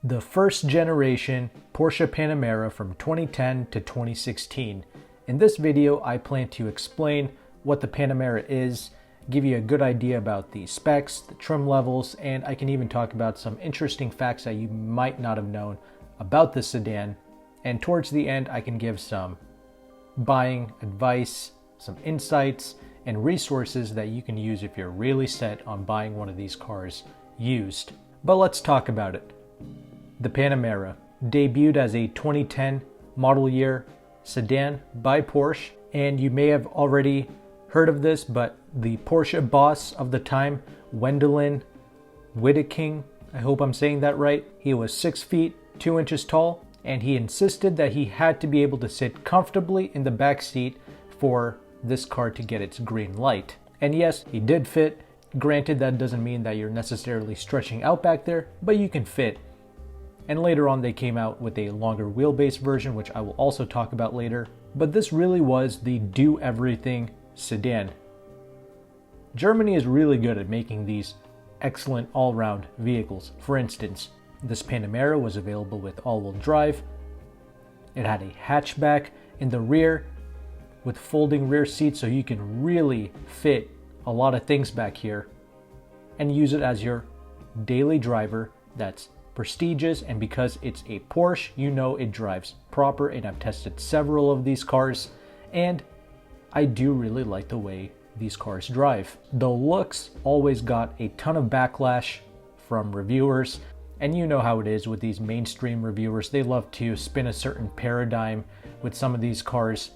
The first generation Porsche Panamera from 2010 to 2016. In this video, I plan to explain what the Panamera is, give you a good idea about the specs, the trim levels, and I can even talk about some interesting facts that you might not have known about the sedan. And towards the end, I can give some buying advice, some insights, and resources that you can use if you're really set on buying one of these cars used. But let's talk about it. The Panamera debuted as a 2010 model year sedan by Porsche, and you may have already heard of this, but the Porsche boss of the time, Wendelin Wiedeking, I hope I'm saying that right, he was 6 feet 2 inches tall, and he insisted that he had to be able to sit comfortably in the back seat for this car to get its green light. And yes, he did fit. Granted, that doesn't mean that you're necessarily stretching out back there, but you can fit. And later on they came out with a longer wheelbase version, which I will also talk about later. But this really was the do-everything sedan. Germany is really good at making these excellent all-round vehicles. For instance, this Panamera was available with all-wheel drive. It had a hatchback in the rear with folding rear seats, so you can really fit a lot of things back here and use it as your daily driver. That's prestigious, and because it's a Porsche, you know it drives proper, and I've tested several of these cars and I do really like the way these cars drive. The looks always got a ton of backlash from reviewers, and you know how it is with these mainstream reviewers. They love to spin a certain paradigm with some of these cars.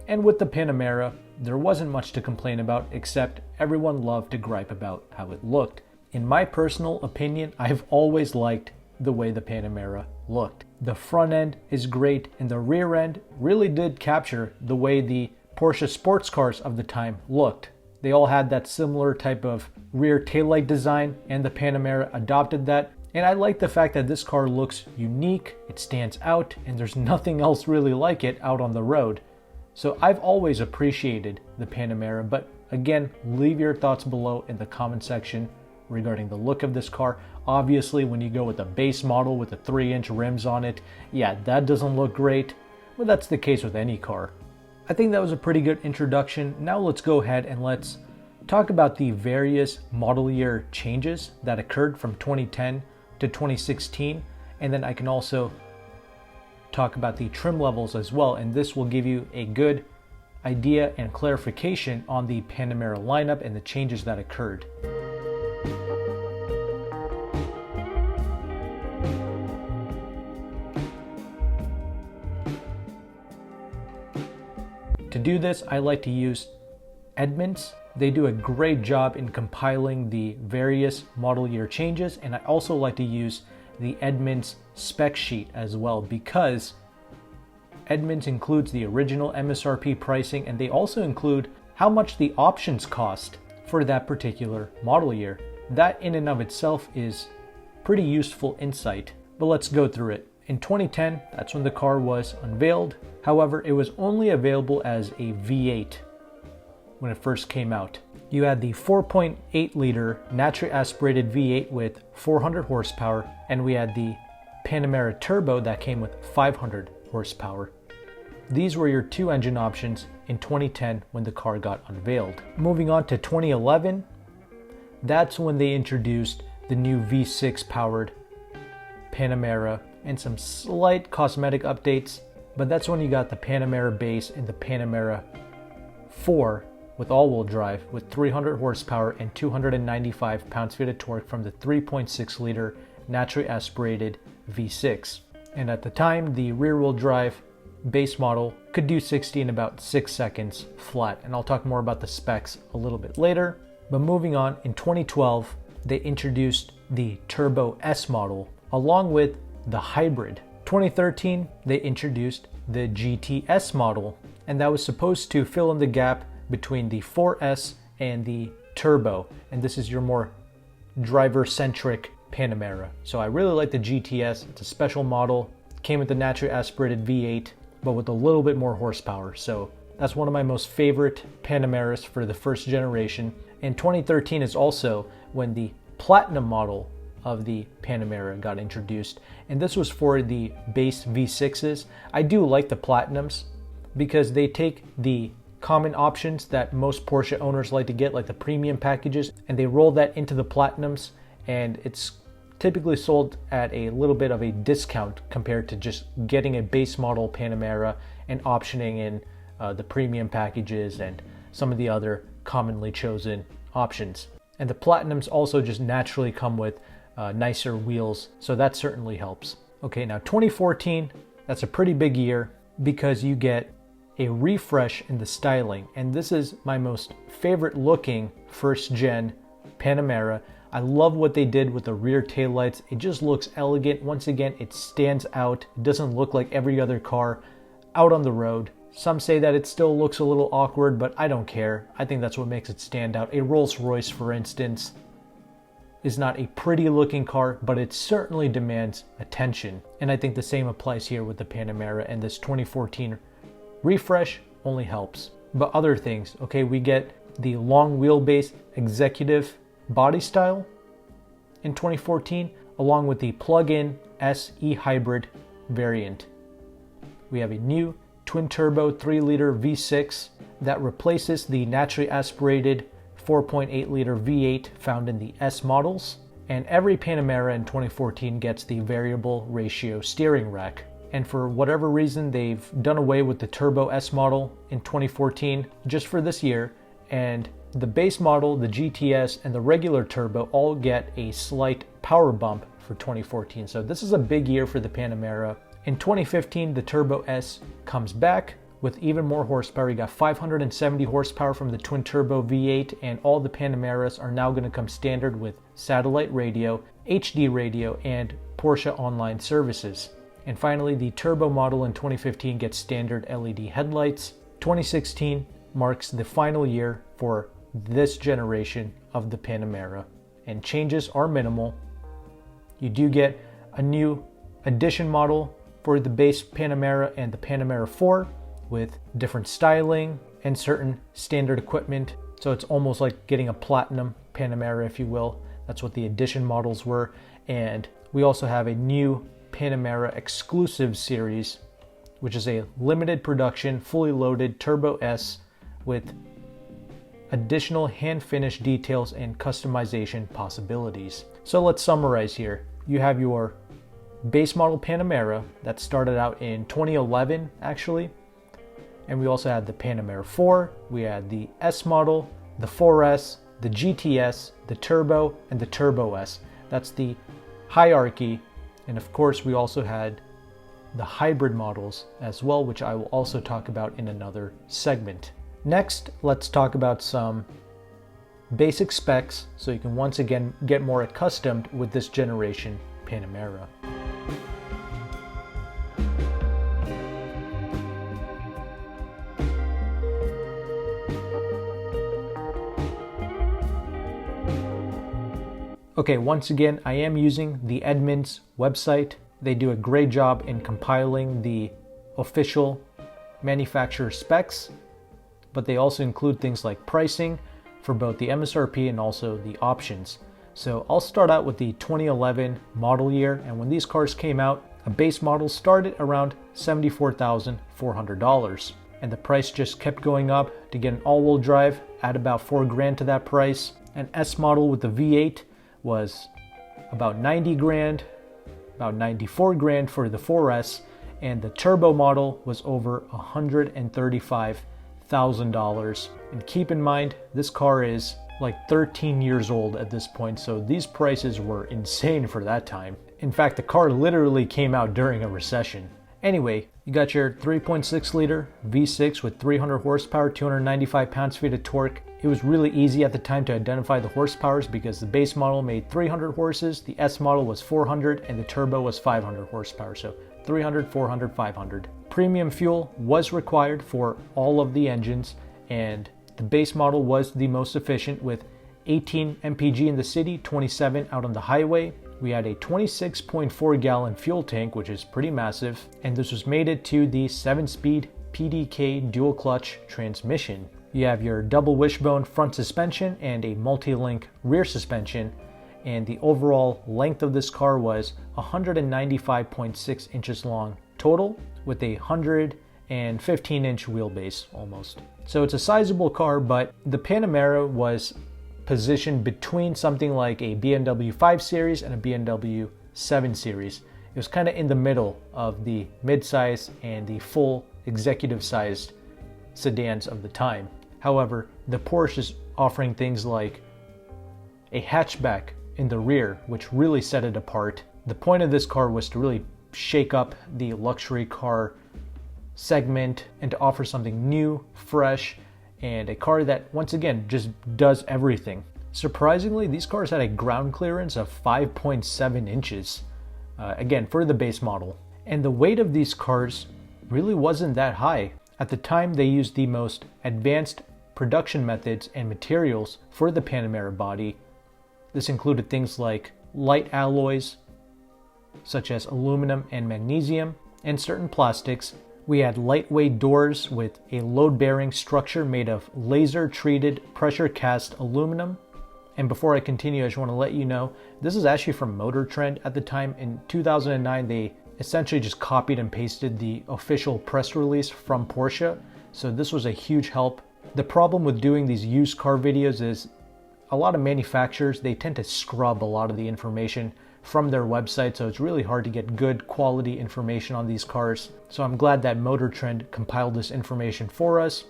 And with the Panamera, there wasn't much to complain about, except everyone loved to gripe about how it looked. In my personal opinion, I've always liked the way the Panamera looked. The front end is great, and the rear end really did capture the way the Porsche sports cars of the time looked. They all had that similar type of rear taillight design, and the Panamera adopted that. And I like the fact that this car looks unique, it stands out, and there's nothing else really like it out on the road. So I've always appreciated the Panamera, but again, leave your thoughts below in the comment section regarding the look of this car. Obviously, when you go with the base model with the 3-inch rims on it, yeah, that doesn't look great, but that's the case with any car. I think that was a pretty good introduction. Now let's go ahead and let's talk about the various model year changes that occurred from 2010 to 2016, and then I can also talk about the trim levels as well, and this will give you a good idea and clarification on the Panamera lineup and the changes that occurred. To do this, I like to use Edmunds. They do a great job in compiling the various model year changes, and I also like to use the Edmunds spec sheet as well, because Edmunds includes the original MSRP pricing, and they also include how much the options cost for that particular model year. That in and of itself is pretty useful insight, but let's go through it. In 2010, that's when the car was unveiled. However, it was only available as a V8 when it first came out. You had the 4.8 liter naturally aspirated V8 with 400 horsepower, and we had the Panamera Turbo that came with 500 horsepower. These were your two engine options in 2010 when the car got unveiled. Moving on to 2011, that's when they introduced the new V6 powered Panamera and some slight cosmetic updates, but that's when you got the Panamera base and the Panamera 4 with all-wheel drive with 300 horsepower and 295 pounds-feet of torque from the 3.6 liter naturally aspirated V6. And at the time, the rear-wheel drive base model could do 60 in about 6 seconds flat, and I'll talk more about the specs a little bit later. But moving on, in 2012, they introduced the Turbo S model along with the hybrid. 2013, they introduced the GTS model, and that was supposed to fill in the gap between the 4S and the Turbo, and this is your more driver-centric Panamera. So I really like the GTS. It's a special model, came with the naturally aspirated V8, but with a little bit more horsepower. So that's one of my most favorite Panameras for the first generation. And 2013 is also when the Platinum model of the Panamera got introduced, and this was for the base V6s. I do like the Platinums because they take the common options that most Porsche owners like to get, like the premium packages, and they roll that into the Platinums, and it's typically sold at a little bit of a discount compared to just getting a base model Panamera and optioning in the premium packages and some of the other commonly chosen options. And the Platinums also just naturally come with nicer wheels, so that certainly helps. Okay, now 2014, that's a pretty big year because you get a refresh in the styling, and this is my most favorite looking first gen Panamera. I love what they did with the rear taillights. It just looks elegant. Once again, it stands out. It doesn't look like every other car out on the road. Some say that it still looks a little awkward, but I don't care. I think that's what makes it stand out. A Rolls-Royce, for instance, is not a pretty looking car, but it certainly demands attention. And I think the same applies here with the Panamera, and this 2014 refresh only helps. But other things, okay, we get the long wheelbase executive body style in 2014, along with the plug-in SE hybrid variant. We have a new twin-turbo 3-liter V6 that replaces the naturally aspirated 4.8-liter V8 found in the S models. And every Panamera in 2014 gets the variable ratio steering rack. And for whatever reason, they've done away with the Turbo S model in 2014 just for this year, and the base model, the GTS, and the regular Turbo all get a slight power bump for 2014. So this is a big year for the Panamera. In 2015, the Turbo S comes back with even more horsepower. You got 570 horsepower from the twin turbo V8, and all the Panameras are now going to come standard with satellite radio, HD radio, and Porsche online services. And finally, the turbo model in 2015 gets standard LED headlights. 2016 marks the final year for this generation of the Panamera, and changes are minimal. You do get a new edition model for the base Panamera and the Panamera 4 with different styling and certain standard equipment. So it's almost like getting a platinum Panamera, if you will. That's what the edition models were. And we also have a new Panamera exclusive series, which is a limited production, fully loaded Turbo S with additional hand finish details and customization possibilities. So let's summarize here. You have your base model Panamera that started out in 2011 actually, and we also had the Panamera 4, we had the S model, the 4S, the GTS, the Turbo, and the Turbo S. That's the hierarchy. And of course we also had the hybrid models as well, which I will also talk about in another segment. Next, let's talk about some basic specs so you can once again get more accustomed with this generation Panamera. Okay, once again, I am using the Edmunds website. They do a great job in compiling the official manufacturer specs, but they also include things like pricing for both the MSRP and also the options. So I'll start out with the 2011 model year, and when these cars came out, a base model started around $74,400, and the price just kept going up. To get an all-wheel drive, add about $4,000 to that price. An S model with the V8 was about 90 grand, about 94 grand for the 4S, and the turbo model was over $135,000. And keep in mind, this car is like 13 years old at this point, so these prices were insane for that time. In fact, the car literally came out during a recession. Anyway, you got your 3.6 liter V6 with 300 horsepower, 295 pounds-feet of torque. It was really easy at the time to identify the horsepowers because the base model made 300 horses, the S model was 400, and the turbo was 500 horsepower, so 300, 400, 500. Premium fuel was required for all of the engines, and the base model was the most efficient with 18 mpg in the city, 27 out on the highway. We had a 26.4 gallon fuel tank, which is pretty massive, and this was mated to the 7-speed PDK dual clutch transmission. You have your double wishbone front suspension and a multi-link rear suspension, and the overall length of this car was 195.6 inches long total, with a 115-inch wheelbase almost. So it's a sizable car, but the Panamera was positioned between something like a BMW 5 Series and a BMW 7 Series. It was kind of in the middle of the mid-size and the full executive-sized sedans of the time. However, the Porsche is offering things like a hatchback in the rear, which really set it apart. The point of this car was to really shake up the luxury car segment and to offer something new, fresh, and a car that, once again, just does everything. Surprisingly, these cars had a ground clearance of 5.7 inches, again, for the base model. And the weight of these cars really wasn't that high. At the time, they used the most advanced production methods and materials for the Panamera body. This included things like light alloys, such as aluminum and magnesium, and certain plastics. We had lightweight doors with a load-bearing structure made of laser-treated pressure-cast aluminum. And before I continue, I just want to let you know, this is actually from Motor Trend at the time. In 2009, they essentially just copied and pasted the official press release from Porsche. So this was a huge help. The problem with doing these used car videos is a lot of manufacturers, they tend to scrub a lot of the information from their website, so it's really hard to get good quality information on these cars. So I'm glad that Motor Trend compiled this information for us.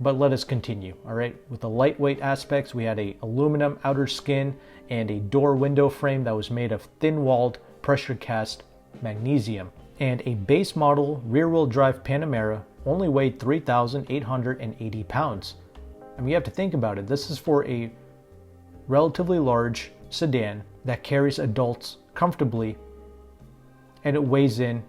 But let us continue, all right? With the lightweight aspects, we had a aluminum outer skin and a door window frame that was made of thin-walled pressure cast magnesium. And a base model rear-wheel drive Panamera only weighed 3,880 pounds. I mean, you have to think about it. This is for a relatively large sedan that carries adults comfortably, and it weighs in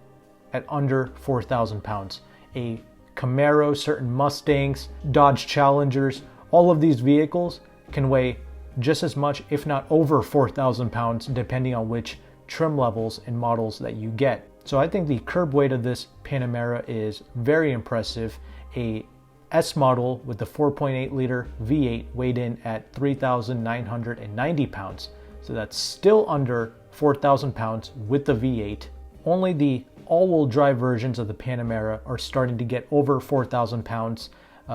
at under 4,000 pounds. A Camaro, certain Mustangs, Dodge Challengers, all of these vehicles can weigh just as much, if not over 4,000 pounds, depending on which trim levels and models that you get. So I think the curb weight of this Panamera is very impressive. A S model with the 4.8 liter V8 weighed in at 3,990 pounds. So that's still under 4,000 pounds with the V8. Only the all-wheel drive versions of the Panamera are starting to get over 4,000 pounds.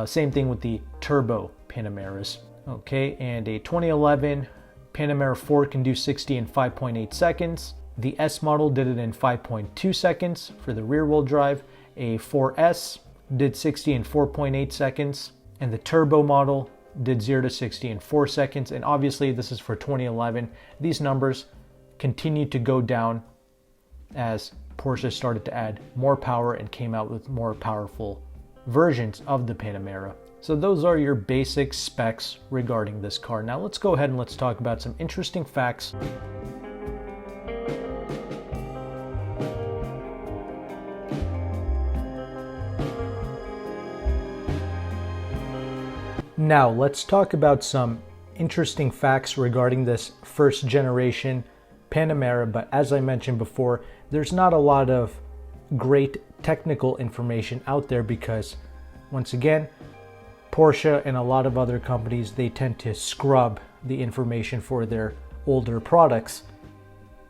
Same thing with the turbo Panameras. Okay, and a 2011 Panamera 4 can do 60 in 5.8 seconds. The S model did it in 5.2 seconds for the rear-wheel drive. A 4S did 60 in 4.8 seconds. And the turbo model did 0 to 60 in 4 seconds. And obviously this is for 2011. These numbers continue to go down as Porsche started to add more power and came out with more powerful versions of the Panamera. So those are your basic specs regarding this car. Now let's go ahead and let's talk about some interesting facts. Now let's talk about some interesting facts regarding this first generation Panamera, but as I mentioned before, there's not a lot of great technical information out there because, once again, Porsche and a lot of other companies, they tend to scrub the information for their older products.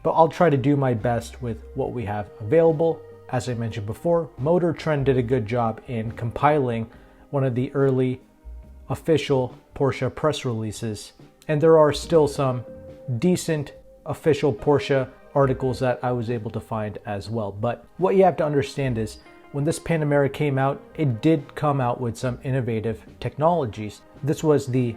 But I'll try to do my best with what we have available. As I mentioned before, Motor Trend did a good job in compiling one of the early official Porsche press releases, and there are still some decent official Porsche articles that I was able to find as well. But what you have to understand is when this Panamera came out, it did come out with some innovative technologies. This was the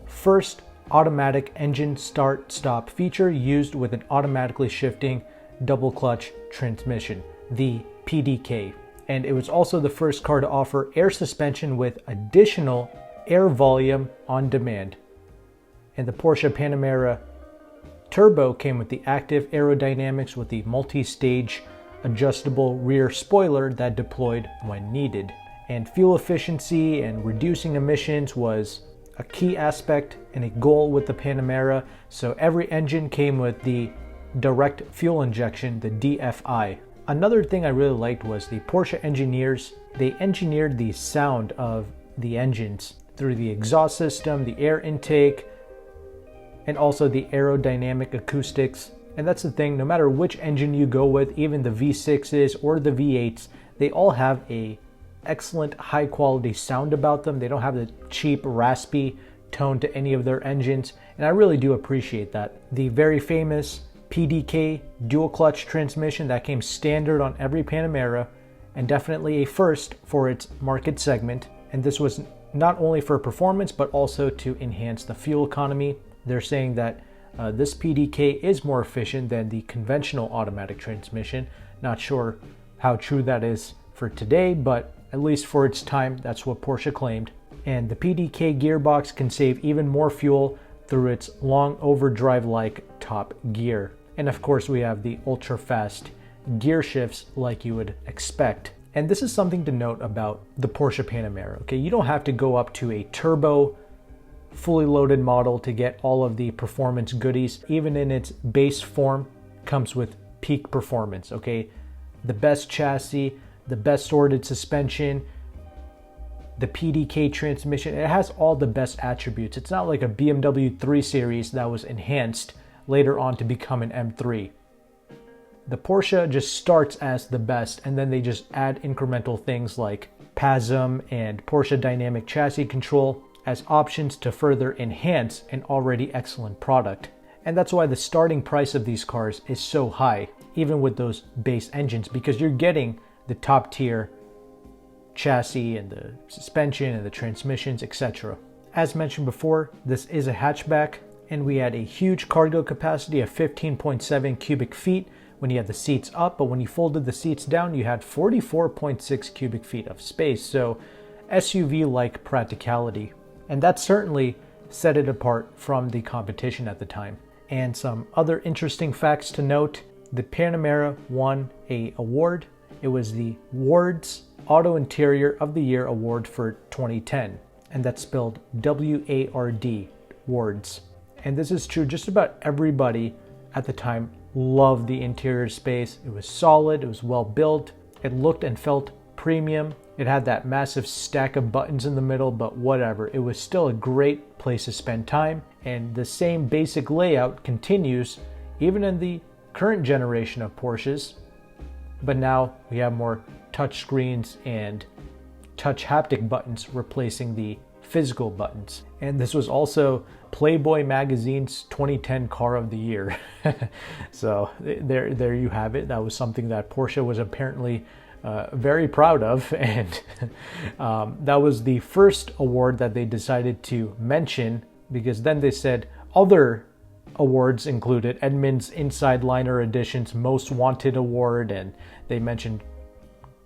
first automatic engine start-stop feature used with an automatically shifting double clutch transmission, the PDK. And it was also the first car to offer air suspension with additional air volume on demand. And the Porsche Panamera Turbo came with the active aerodynamics with the multi-stage adjustable rear spoiler that deployed when needed. And fuel efficiency and reducing emissions was a key aspect and a goal with the Panamera. So every engine came with the direct fuel injection, the DFI. Another thing I really liked was the Porsche engineers, they engineered the sound of the engines through the exhaust system, the air intake, and also the aerodynamic acoustics. And that's the thing, no matter which engine you go with, even the V6s or the V8s, they all have a excellent high quality sound about them. They don't have the cheap raspy tone to any of their engines, and I really do appreciate that. The very famous PDK dual clutch transmission that came standard on every Panamera, and definitely a first for its market segment. And this was not only for performance but also to enhance the fuel economy. They're saying that this PDK is more efficient than the conventional automatic transmission. Not sure how true that is for today, but at least for its time, that's what Porsche claimed. And the PDK gearbox can save even more fuel through its long overdrive-like top gear. And of course, we have the ultra-fast gear shifts like you would expect. And this is something to note about the Porsche Panamera. Okay, you don't have to go up to a turbo fully loaded model to get all of the performance goodies. Even in its base form, comes with peak performance. Okay, the best chassis, the best sorted suspension, the PDK transmission. It has all the best attributes. It's not like a BMW 3 Series that was enhanced later on to become an M3. The Porsche just starts as the best, and then they just add incremental things like PASM and Porsche Dynamic Chassis Control as options to further enhance an already excellent product. And that's why the starting price of these cars is so high, even with those base engines, because you're getting the top tier chassis and the suspension and the transmissions, etc. As mentioned before, this is a hatchback, and we had a huge cargo capacity of 15.7 cubic feet when you had the seats up, but when you folded the seats down, you had 44.6 cubic feet of space. So SUV-like practicality. And that certainly set it apart from the competition at the time. And some other interesting facts to note: the Panamera won an award. It was the Ward's Auto Interior of the Year award for 2010, and that's spelled W-A-R-D, Wards. And this is true, just about everybody at the time loved the interior space. It was solid, it was well built, it looked and felt premium. It had that massive stack of buttons in the middle, but whatever. It was still a great place to spend time, and the same basic layout continues even in the current generation of Porsches. But now we have more touch screens and touch haptic buttons replacing the physical buttons. And this was also Playboy magazine's 2010 car of the year. So there you have it. That was something that Porsche was apparently very proud of, and that was the first award that they decided to mention, because then they said other awards included Edmunds Inside Liner Edition's Most Wanted Award, and they mentioned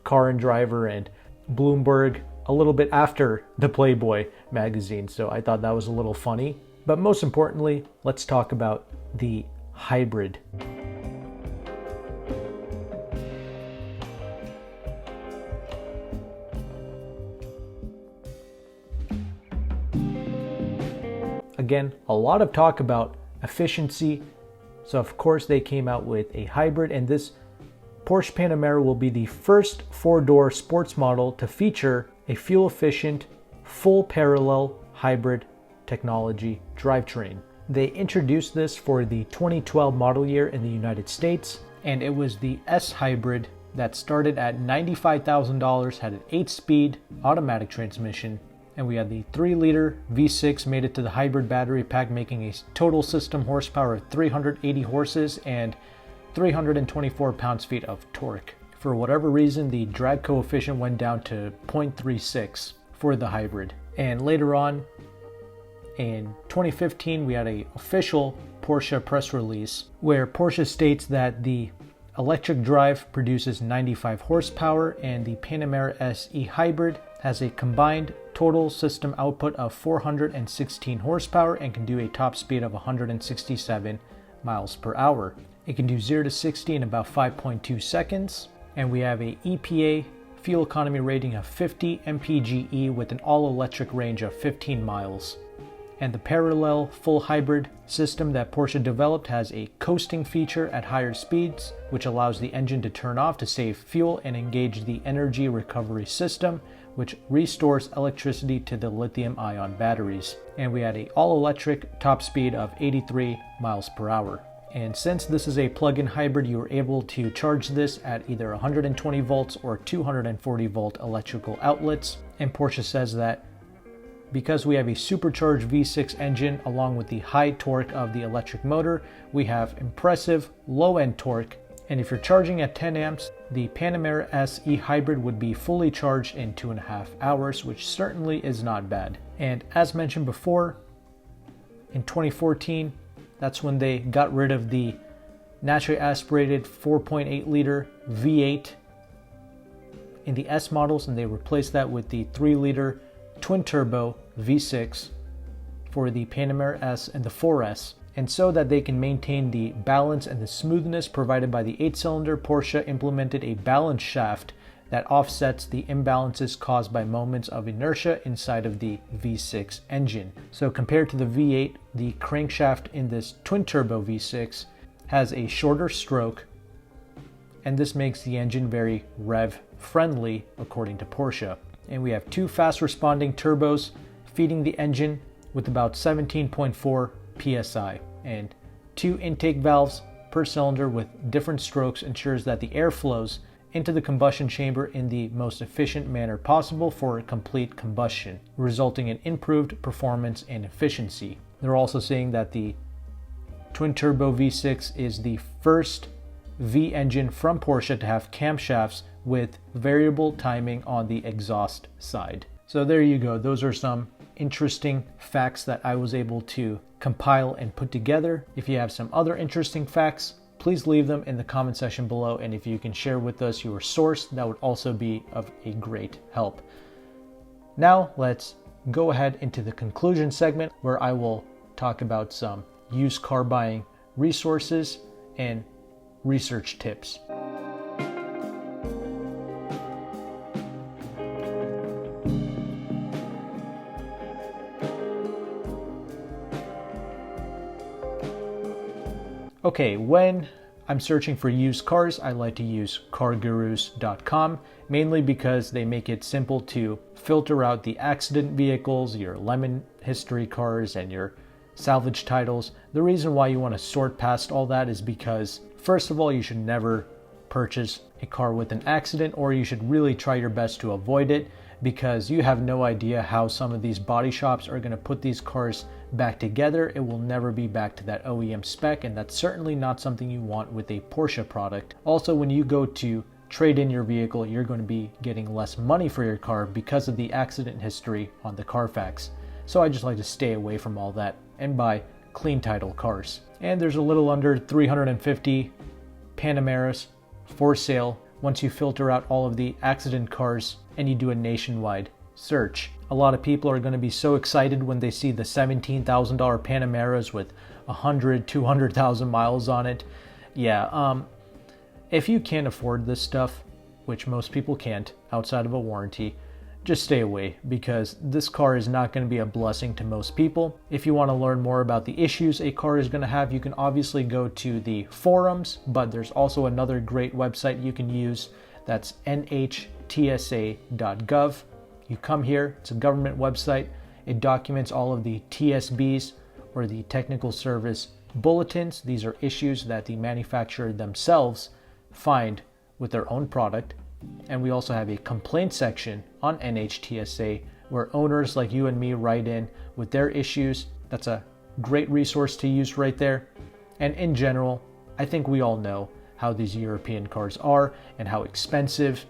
Car and Driver and Bloomberg a little bit after the Playboy magazine. So I thought that was a little funny. But most importantly, let's talk about the hybrid. Again, a lot of talk about efficiency. So of course they came out with a hybrid, and this Porsche Panamera will be the first four-door sports model to feature a fuel-efficient, full parallel hybrid technology drivetrain. They introduced this for the 2012 model year in the United States, and it was the S hybrid that started at $95,000, had an 8-speed automatic transmission, and we had the 3-liter V6 made it to the hybrid battery pack, making a total system horsepower of 380 horses and 324 pounds-feet of torque. For whatever reason, the drag coefficient went down to 0.36 for the hybrid. And later on, in 2015, we had an official Porsche press release where Porsche states that the electric drive produces 95 horsepower and the Panamera SE hybrid has a combined total system output of 416 horsepower and can do a top speed of 167 miles per hour. It can do 0 to 60 in about 5.2 seconds. And we have a EPA fuel economy rating of 50 mpge with an all-electric range of 15 miles. And the parallel full hybrid system that Porsche developed has a coasting feature at higher speeds, which allows the engine to turn off to save fuel and engage the energy recovery system, which restores electricity to the lithium-ion batteries. And we had an all-electric top speed of 83 miles per hour. And since this is a plug-in hybrid, you are able to charge this at either 120 volts or 240 volt electrical outlets. And Porsche says that because we have a supercharged V6 engine along with the high torque of the electric motor, we have impressive low-end torque. And if you're charging at 10 amps, the Panamera SE hybrid would be fully charged in 2.5 hours, which certainly is not bad. And as mentioned before, in 2014, that's when they got rid of the naturally aspirated 4.8 liter V8 in the S models, and they replaced that with the 3 liter twin turbo V6 for the Panamera S and the 4S. And so that they can maintain the balance and the smoothness provided by the 8-cylinder, Porsche implemented a balance shaft that offsets the imbalances caused by moments of inertia inside of the V6 engine. So compared to the V8, the crankshaft in this twin turbo V6 has a shorter stroke, and this makes the engine very rev friendly according to Porsche. And we have 2 fast responding turbos feeding the engine with about 17.4 psi, and 2 intake valves per cylinder with different strokes ensures that the air flows into the combustion chamber in the most efficient manner possible for complete combustion, resulting in improved performance and efficiency. They're also saying that the twin turbo V6 is the first V engine from Porsche to have camshafts with variable timing on the exhaust side. So there you go. Those are some interesting facts that I was able to compile and put together. If you have some other interesting facts, please leave them in the comment section below, and if you can share with us your source, that would also be of a great help. Now let's go ahead into the conclusion segment, where I will talk about some used car buying resources and research tips. Okay, when I'm searching for used cars, I like to use cargurus.com, mainly because they make it simple to filter out the accident vehicles, your lemon history cars, and your salvage titles. The reason why you want to sort past all that is because, first of all, you should never purchase a car with an accident, or you should really try your best to avoid it, because you have no idea how some of these body shops are going to put these cars back together. It will never be back to that OEM spec, and that's certainly not something you want with a Porsche product. Also, when you go to trade in your vehicle, you're going to be getting less money for your car because of the accident history on the Carfax. So I just like to stay away from all that and buy clean title cars. And there's a little under 350 Panameras for sale once you filter out all of the accident cars and you do a nationwide search. A lot of people are going to be so excited when they see the $17,000 Panameras with 100, 200,000 miles on it. Yeah, if you can't afford this stuff, which most people can't outside of a warranty, just stay away, because this car is not going to be a blessing to most people. If you want to learn more about the issues a car is going to have, you can obviously go to the forums, but there's also another great website you can use. That's nhtsa.gov. You come here, it's a government website. It documents all of the TSBs, or the technical service bulletins. These are issues that the manufacturer themselves find with their own product. And we also have a complaint section on NHTSA where owners like you and me write in with their issues. That's a great resource to use right there. And in general, I think we all know how these European cars are and how expensive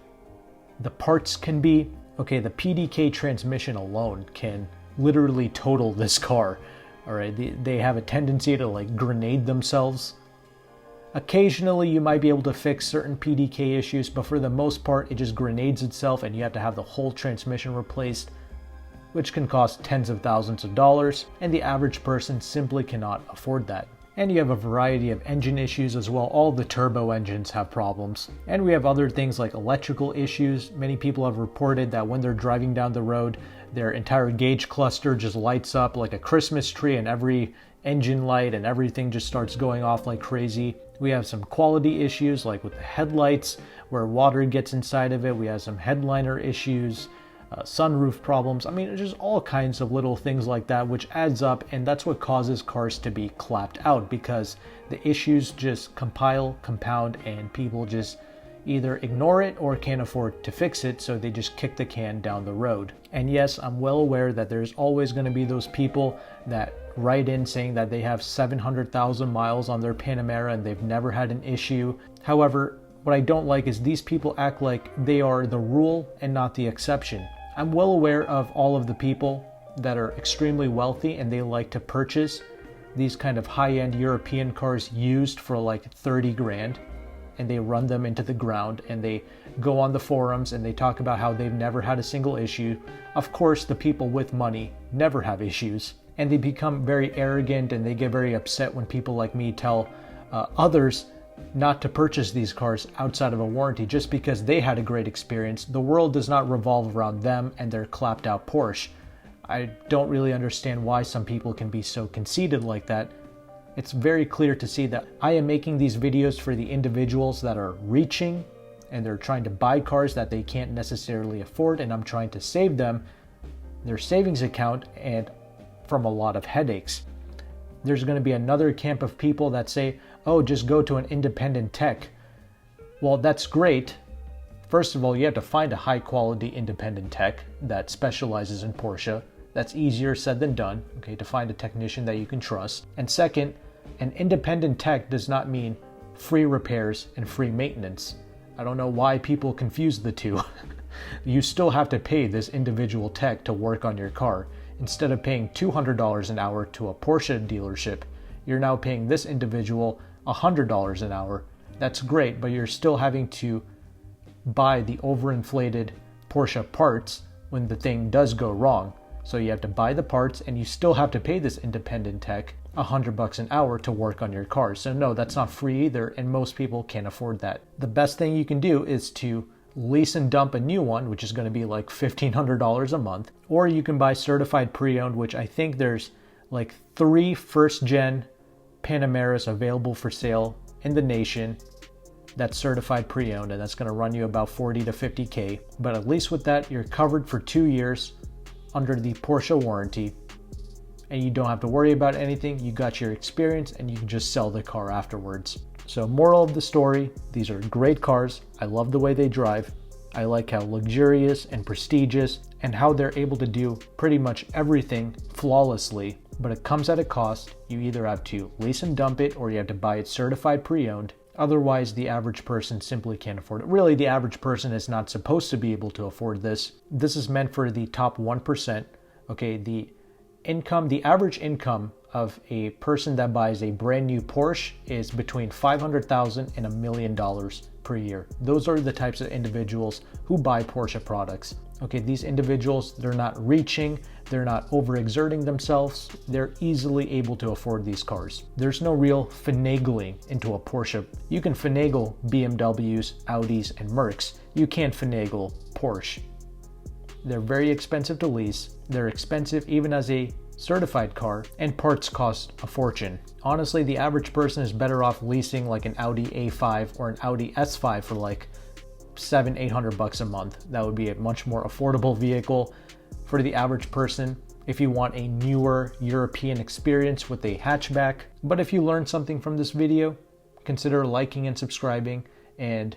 the parts can be. Okay, the PDK transmission alone can literally total this car. All right, they have a tendency to like grenade themselves. Occasionally you might be able to fix certain PDK issues, but for the most part it just grenades itself and you have to have the whole transmission replaced, which can cost tens of thousands of dollars, and the average person simply cannot afford that. And you have a variety of engine issues as well. All the turbo engines have problems. And we have other things like electrical issues. Many people have reported that when they're driving down the road, their entire gauge cluster just lights up like a Christmas tree, and every engine light and everything just starts going off like crazy. We have some quality issues like with the headlights where water gets inside of it. We have some headliner issues, sunroof problems. I mean, just all kinds of little things like that, which adds up, and that's what causes cars to be clapped out, because the issues just compound, and people just either ignore it or can't afford to fix it, so they just kick the can down the road. And yes, I'm well aware that there's always going to be those people that write in saying that they have 700,000 miles on their Panamera and they've never had an issue. However, what I don't like is these people act like they are the rule and not the exception. I'm well aware of all of the people that are extremely wealthy and they like to purchase these kind of high-end European cars used for like 30 grand, and they run them into the ground and they go on the forums and they talk about how they've never had a single issue. Of course, the people with money never have issues, and they become very arrogant and they get very upset when people like me tell others not to purchase these cars outside of a warranty just because they had a great experience. The world does not revolve around them and their clapped out Porsche. I don't really understand why some people can be so conceited like that. It's very clear to see that I am making these videos for the individuals that are reaching and they're trying to buy cars that they can't necessarily afford, and I'm trying to save them their savings account and from a lot of headaches. There's going to be another camp of people that say, oh, just go to an independent tech. Well, that's great. First of all, you have to find a high quality independent tech that specializes in Porsche. That's easier said than done, okay, to find a technician that you can trust. And second, an independent tech does not mean free repairs and free maintenance. I don't know why people confuse the two. You still have to pay this individual tech to work on your car. Instead of paying $200 an hour to a Porsche dealership, you're now paying this individual $100 an hour. That's great, but you're still having to buy the overinflated Porsche parts when the thing does go wrong. So you have to buy the parts and you still have to pay this independent tech $100 an hour to work on your car. So no, that's not free either, and most people can't afford that. The best thing you can do is to lease and dump a new one, which is going to be like $1,500 a month, or you can buy certified pre-owned, which I think there's like 3 first-gen Panameras available for sale in the nation. That's certified pre-owned, and that's going to run you about 40 to 50K. But at least with that, you're covered for 2 years under the Porsche warranty, and you don't have to worry about anything. You got your experience and you can just sell the car afterwards. So moral of the story, these are great cars. I love the way they drive. I like how luxurious and prestigious and how they're able to do pretty much everything flawlessly, but it comes at a cost. You either have to lease and dump it or you have to buy it certified pre-owned. Otherwise, the average person simply can't afford it. Really, the average person is not supposed to be able to afford this. This is meant for the top 1%. Okay, the average income of a person that buys a brand new Porsche is between $500,000 and $1 million per year. Those are the types of individuals who buy Porsche products. Okay, these individuals, they're not reaching, they're not overexerting themselves, they're easily able to afford these cars. There's no real finagling into a Porsche. You can finagle BMWs, Audis, and Mercs. You can't finagle Porsche. They're very expensive to lease, they're expensive even as a certified car, and parts cost a fortune. Honestly, the average person is better off leasing like an Audi A5 or an Audi S5 for like $700-800 a month. That would be a much more affordable vehicle for the average person if you want a newer European experience with a hatchback. But if you learned something from this video, consider liking and subscribing. And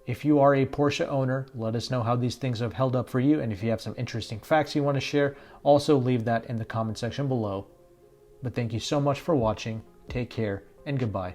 if you are a Porsche owner, let us know how these things have held up for you. And if you have some interesting facts you want to share, also leave that in the comment section below. But thank you so much for watching. Take care and goodbye.